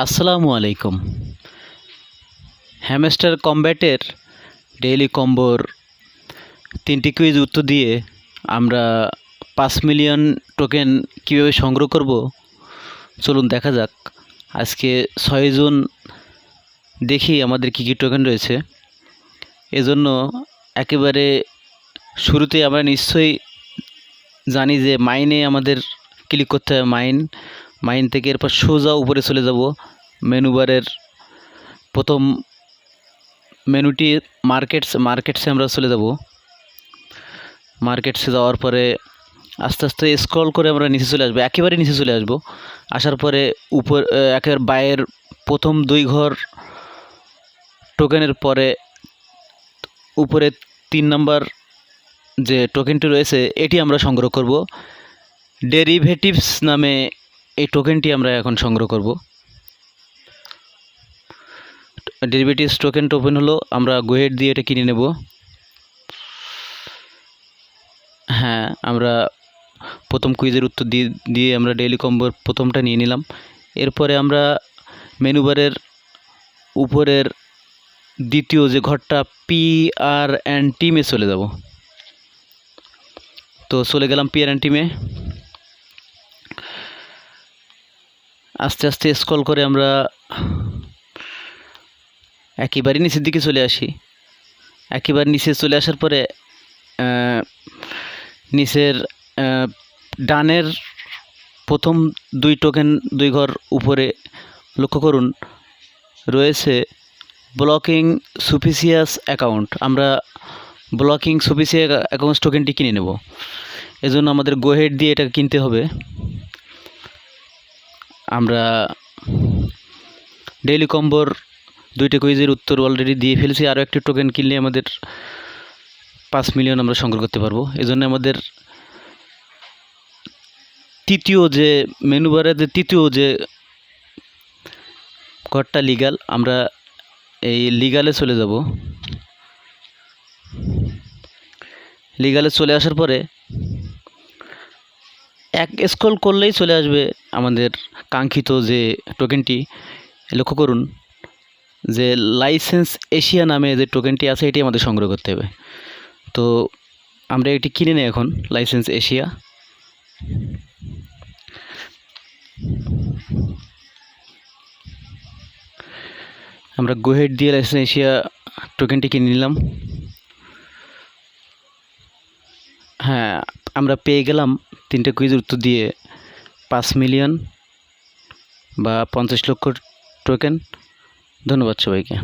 আসসালামু আলাইকুম। Hamster কম্ব্যাটের daily কম্বোর 3টি কুইজ উত্তর দিয়ে আমরা 5 মিলিয়ন টোকেন কীভাবে সংগ্রহ করব চলুন দেখা যাক। আজকে 6 জুন দেখি আমাদের কী কী টোকেন রয়েছে। এজন্য একেবারে শুরুতেই আমরা নিশ্চয়ই জানি যে মাইনে আমাদের ক্লিক করতে হবে। মাইন থেকে এরপর সোজা উপরে চলে যাব। মেনু বারের প্রথম মেনুটি মার্কেটসে আমরা চলে যাব। মার্কেটসে যাওয়ার পরে আস্তে আস্তে স্ক্রল করে আমরা নিচে চলে আসবো, একেবারে নিচে চলে আসবো। আসার পরে একেবারে বাইয়ের প্রথম 2 ঘর টোকেনের পরে উপরে 3 নম্বর যে টোকেনটি রয়েছে এটি আমরা সংগ্রহ করব। ডেরিভেটিভস নামে এই টোকেনটি আমরা এখন সংগ্রহ করব। ডেরিভেটিভস টোকেনটা ওপেন হলো, আমরা গোহেড দিয়ে এটা কিনে নেব। হ্যাঁ, আমরা প্রথম কুইজের উত্তর দিয়ে আমরা ডেইলি কম্বোর প্রথমটা নিয়ে নিলাম। এরপরে আমরা মেনু বারের উপরের দ্বিতীয় যে ঘরটা PR&T টিমে চলে যাব। তো চলে গেলাম PR&T টিমে। আস্তে আস্তে স্ক্রল করে আমরা একেবারে নিচের দিকে চলে আসি। একেবারে নিচে চলে আসার পরে নিচের ডানের প্রথম 2 ঘর উপরে লক্ষ্য করুন রয়েছে ব্লকিং সুপিসিয়াস অ্যাকাউন্ট। আমরা ব্লকিং সুপিসিয়াস অ্যাকাউন্ট টোকেনটি কিনে নেব। এজন্য আমাদের গোহেড দিয়ে এটা কিনতে হবে। আমরা ডেইলি কম্বোর 2টি কুইজের উত্তর অলরেডি দিয়ে ফেলেছি। আরও একটি টোকেন কিনলে আমাদের 5 মিলিয়ন আমরা সংগ্রহ করতে পারবো। এজন্য আমাদের মেনু বারের তৃতীয় যে ঘরটা লিগাল, আমরা এই লিগালে চলে যাব। লিগালে চলে আসার পরে এক স্ক্রল করলেই চলে আসবে আমাদের কাঙ্ক্ষিত যে টোকেনটি। লক্ষ্য করুন যে লাইসেন্স এশিয়া নামে যে টোকেনটি আছে এটি আমাদের সংগ্রহ করতে হবে। তো আমরা এটি কিনে নিই এখন, লাইসেন্স এশিয়া। আমরা গোহেড দিয়ে লাইসেন্স এশিয়া টোকেনটি কিনে নিলাম। হ্যাঁ, আমরা পেয়ে গেলাম 3টে কুইজের উত্তর দিয়ে 5 মিলিয়ন বা 50 লক্ষ টোকেন। ধন্যবাদ সবাইকে।